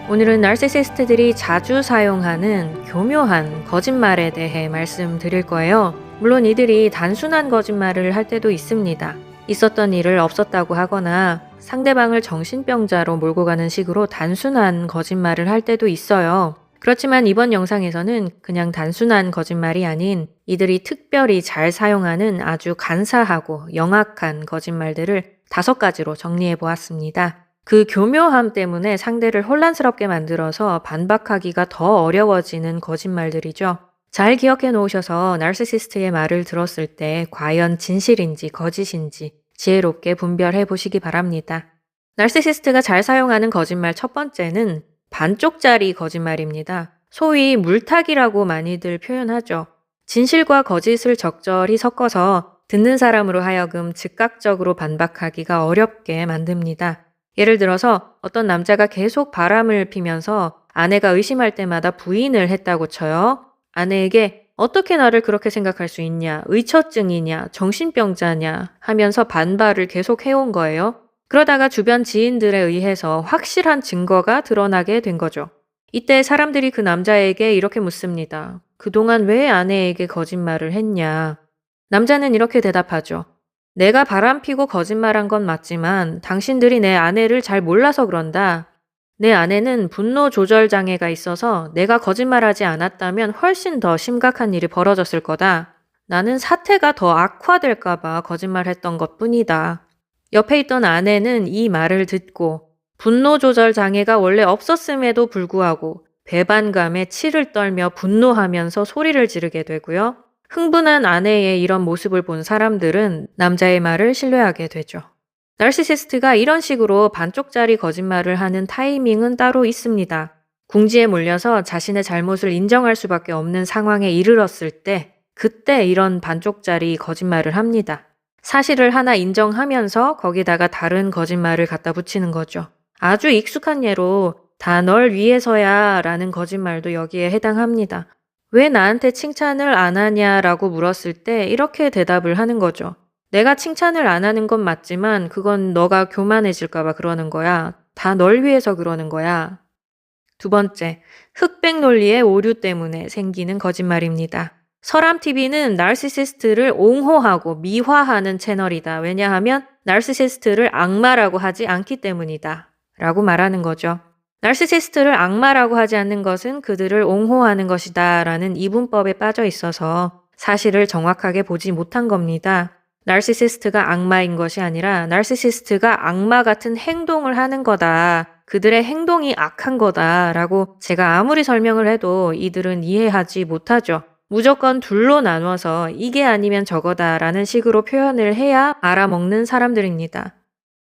오늘은 나르시시스트들이 자주 사용하는 교묘한 거짓말에 대해 말씀드릴 거예요. 물론 이들이 단순한 거짓말을 할 때도 있습니다. 있었던 일을 없었다고 하거나 상대방을 정신병자로 몰고 가는 식으로 단순한 거짓말을 할 때도 있어요. 그렇지만 이번 영상에서는 그냥 단순한 거짓말이 아닌 이들이 특별히 잘 사용하는 아주 간사하고 영악한 거짓말들을 5가지로 정리해 보았습니다. 그 교묘함 때문에 상대를 혼란스럽게 만들어서 반박하기가 더 어려워지는 거짓말들이죠. 잘 기억해 놓으셔서 나르시시스트의 말을 들었을 때 과연 진실인지 거짓인지 지혜롭게 분별해 보시기 바랍니다. 나르시시스트가 잘 사용하는 거짓말 첫 번째는 반쪽짜리 거짓말입니다. 소위 물타기라고 많이들 표현하죠. 진실과 거짓을 적절히 섞어서 듣는 사람으로 하여금 즉각적으로 반박하기가 어렵게 만듭니다. 예를 들어서 어떤 남자가 계속 바람을 피면서 아내가 의심할 때마다 부인을 했다고 쳐요. 아내에게 어떻게 나를 그렇게 생각할 수 있냐, 의처증이냐, 정신병자냐 하면서 반발을 계속 해온 거예요. 그러다가 주변 지인들에 의해서 확실한 증거가 드러나게 된 거죠. 이때 사람들이 그 남자에게 이렇게 묻습니다. 그동안 왜 아내에게 거짓말을 했냐? 남자는 이렇게 대답하죠. 내가 바람피고 거짓말한 건 맞지만 당신들이 내 아내를 잘 몰라서 그런다. 내 아내는 분노 조절 장애가 있어서 내가 거짓말하지 않았다면 훨씬 더 심각한 일이 벌어졌을 거다. 나는 사태가 더 악화될까봐 거짓말했던 것뿐이다. 옆에 있던 아내는 이 말을 듣고 분노 조절 장애가 원래 없었음에도 불구하고 배반감에 치를 떨며 분노하면서 소리를 지르게 되고요. 흥분한 아내의 이런 모습을 본 사람들은 남자의 말을 신뢰하게 되죠. 나르시시스트가 이런 식으로 반쪽짜리 거짓말을 하는 타이밍은 따로 있습니다. 궁지에 몰려서 자신의 잘못을 인정할 수밖에 없는 상황에 이르렀을 때 그때 이런 반쪽짜리 거짓말을 합니다. 사실을 하나 인정하면서 거기다가 다른 거짓말을 갖다 붙이는 거죠. 아주 익숙한 예로 다 널 위해서야 라는 거짓말도 여기에 해당합니다. 왜 나한테 칭찬을 안 하냐라고 물었을 때 이렇게 대답을 하는 거죠. 내가 칭찬을 안 하는 건 맞지만 그건 너가 교만해질까 봐 그러는 거야. 다 널 위해서 그러는 거야. 두 번째, 흑백 논리의 오류 때문에 생기는 거짓말입니다. 서람TV는 나르시시스트를 옹호하고 미화하는 채널이다. 왜냐하면 나르시시스트를 악마라고 하지 않기 때문이다. 라고 말하는 거죠. 나르시시스트를 악마라고 하지 않는 것은 그들을 옹호하는 것이다 라는 이분법에 빠져 있어서 사실을 정확하게 보지 못한 겁니다. 나르시시스트가 악마인 것이 아니라 나르시시스트가 악마 같은 행동을 하는 거다. 그들의 행동이 악한 거다 라고 제가 아무리 설명을 해도 이들은 이해하지 못하죠. 무조건 둘로 나눠서 이게 아니면 저거다 라는 식으로 표현을 해야 알아먹는 사람들입니다.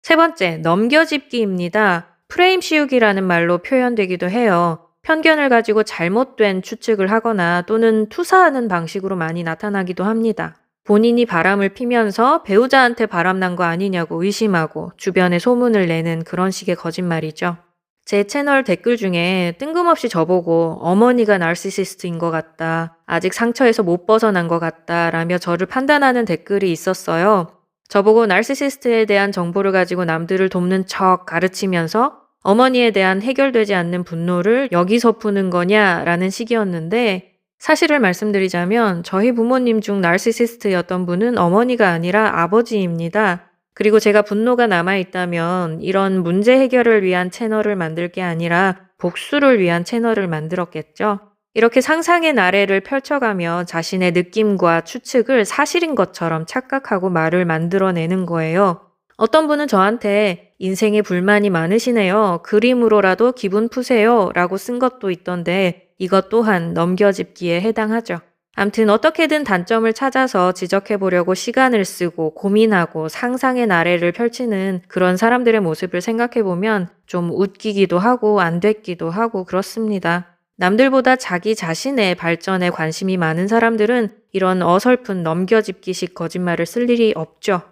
세 번째, 넘겨짚기입니다. 프레임 씌우기라는 말로 표현되기도 해요. 편견을 가지고 잘못된 추측을 하거나 또는 투사하는 방식으로 많이 나타나기도 합니다. 본인이 바람을 피면서 배우자한테 바람난 거 아니냐고 의심하고 주변에 소문을 내는 그런 식의 거짓말이죠. 제 채널 댓글 중에 뜬금없이 저보고 어머니가 나르시시스트인 것 같다, 아직 상처에서 못 벗어난 것 같다 라며 저를 판단하는 댓글이 있었어요. 저보고 나르시시스트에 대한 정보를 가지고 남들을 돕는 척 가르치면서 어머니에 대한 해결되지 않는 분노를 여기서 푸는 거냐라는 식이었는데 사실을 말씀드리자면 저희 부모님 중 나르시시스트였던 분은 어머니가 아니라 아버지입니다. 그리고 제가 분노가 남아있다면 이런 문제 해결을 위한 채널을 만들 게 아니라 복수를 위한 채널을 만들었겠죠. 이렇게 상상의 나래를 펼쳐가며 자신의 느낌과 추측을 사실인 것처럼 착각하고 말을 만들어내는 거예요. 어떤 분은 저한테 인생에 불만이 많으시네요. 그림으로라도 기분 푸세요 라고 쓴 것도 있던데 이것 또한 넘겨짚기에 해당하죠. 암튼 어떻게든 단점을 찾아서 지적해보려고 시간을 쓰고 고민하고 상상의 나래를 펼치는 그런 사람들의 모습을 생각해보면 좀 웃기기도 하고 안 됐기도 하고 그렇습니다. 남들보다 자기 자신의 발전에 관심이 많은 사람들은 이런 어설픈 넘겨짚기식 거짓말을 쓸 일이 없죠.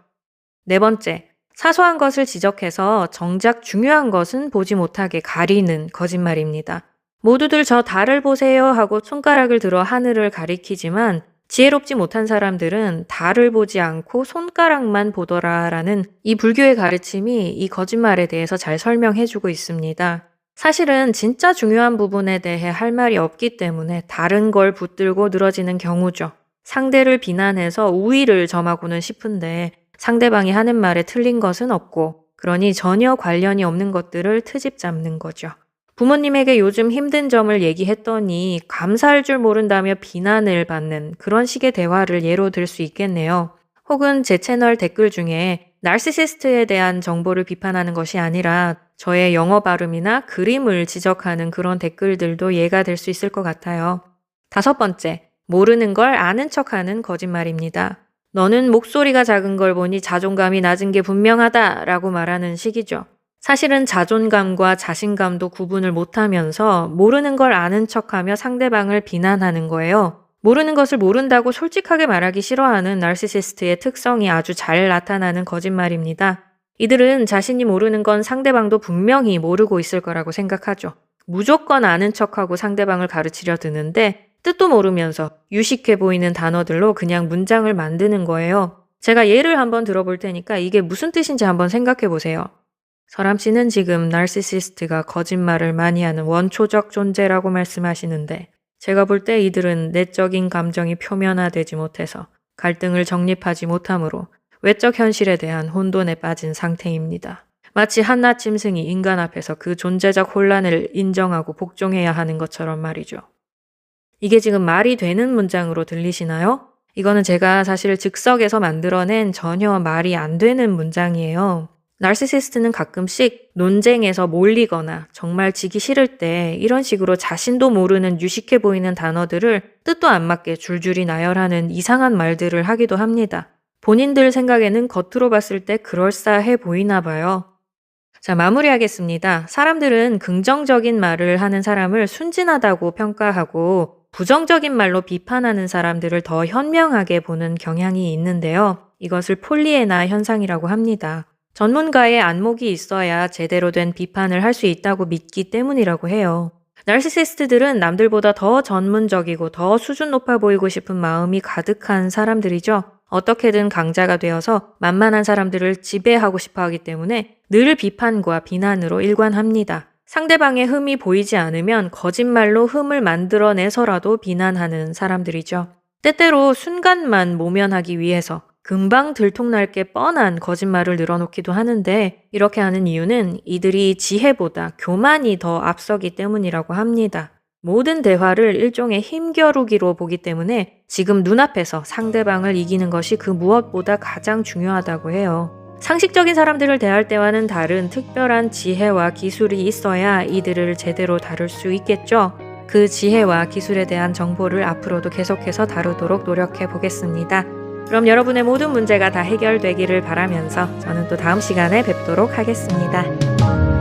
네 번째, 사소한 것을 지적해서 정작 중요한 것은 보지 못하게 가리는 거짓말입니다. 모두들 저 달을 보세요 하고 손가락을 들어 하늘을 가리키지만 지혜롭지 못한 사람들은 달을 보지 않고 손가락만 보더라 라는 이 불교의 가르침이 이 거짓말에 대해서 잘 설명해주고 있습니다. 사실은 진짜 중요한 부분에 대해 할 말이 없기 때문에 다른 걸 붙들고 늘어지는 경우죠. 상대를 비난해서 우위를 점하고는 싶은데 상대방이 하는 말에 틀린 것은 없고, 그러니 전혀 관련이 없는 것들을 트집 잡는 거죠. 부모님에게 요즘 힘든 점을 얘기했더니 감사할 줄 모른다며 비난을 받는 그런 식의 대화를 예로 들 수 있겠네요. 혹은 제 채널 댓글 중에 나르시시스트에 대한 정보를 비판하는 것이 아니라 저의 영어 발음이나 그림을 지적하는 그런 댓글들도 예가 될 수 있을 것 같아요. 5번째, 모르는 걸 아는 척하는 거짓말입니다. 너는 목소리가 작은 걸 보니 자존감이 낮은 게 분명하다 라고 말하는 식이죠. 사실은 자존감과 자신감도 구분을 못하면서 모르는 걸 아는 척하며 상대방을 비난하는 거예요. 모르는 것을 모른다고 솔직하게 말하기 싫어하는 나르시시스트의 특성이 아주 잘 나타나는 거짓말입니다. 이들은 자신이 모르는 건 상대방도 분명히 모르고 있을 거라고 생각하죠. 무조건 아는 척하고 상대방을 가르치려 드는데 뜻도 모르면서 유식해 보이는 단어들로 그냥 문장을 만드는 거예요. 제가 예를 한번 들어볼 테니까 이게 무슨 뜻인지 한번 생각해 보세요. 서람 씨는 지금 나르시시스트가 거짓말을 많이 하는 원초적 존재라고 말씀하시는데 제가 볼 때 이들은 내적인 감정이 표면화되지 못해서 갈등을 정립하지 못하므로 외적 현실에 대한 혼돈에 빠진 상태입니다. 마치 한낱 짐승이 인간 앞에서 그 존재적 혼란을 인정하고 복종해야 하는 것처럼 말이죠. 이게 지금 말이 되는 문장으로 들리시나요? 이거는 제가 사실 즉석에서 만들어낸 전혀 말이 안 되는 문장이에요. 나르시시스트는 가끔씩 논쟁에서 몰리거나 정말 지기 싫을 때 이런 식으로 자신도 모르는 유식해 보이는 단어들을 뜻도 안 맞게 줄줄이 나열하는 이상한 말들을 하기도 합니다. 본인들 생각에는 겉으로 봤을 때 그럴싸해 보이나 봐요. 자, 마무리하겠습니다. 사람들은 긍정적인 말을 하는 사람을 순진하다고 평가하고 부정적인 말로 비판하는 사람들을 더 현명하게 보는 경향이 있는데요. 이것을 폴리에나 현상이라고 합니다. 전문가의 안목이 있어야 제대로 된 비판을 할 수 있다고 믿기 때문이라고 해요. 나르시시스트들은 남들보다 더 전문적이고 더 수준 높아 보이고 싶은 마음이 가득한 사람들이죠. 어떻게든 강자가 되어서 만만한 사람들을 지배하고 싶어 하기 때문에 늘 비판과 비난으로 일관합니다. 상대방의 흠이 보이지 않으면 거짓말로 흠을 만들어내서라도 비난하는 사람들이죠. 때때로 순간만 모면하기 위해서 금방 들통날 게 뻔한 거짓말을 늘어놓기도 하는데 이렇게 하는 이유는 이들이 지혜보다 교만이 더 앞서기 때문이라고 합니다. 모든 대화를 일종의 힘겨루기로 보기 때문에 지금 눈앞에서 상대방을 이기는 것이 그 무엇보다 가장 중요하다고 해요. 상식적인 사람들을 대할 때와는 다른 특별한 지혜와 기술이 있어야 이들을 제대로 다룰 수 있겠죠. 그 지혜와 기술에 대한 정보를 앞으로도 계속해서 다루도록 노력해 보겠습니다. 그럼 여러분의 모든 문제가 다 해결되기를 바라면서 저는 또 다음 시간에 뵙도록 하겠습니다.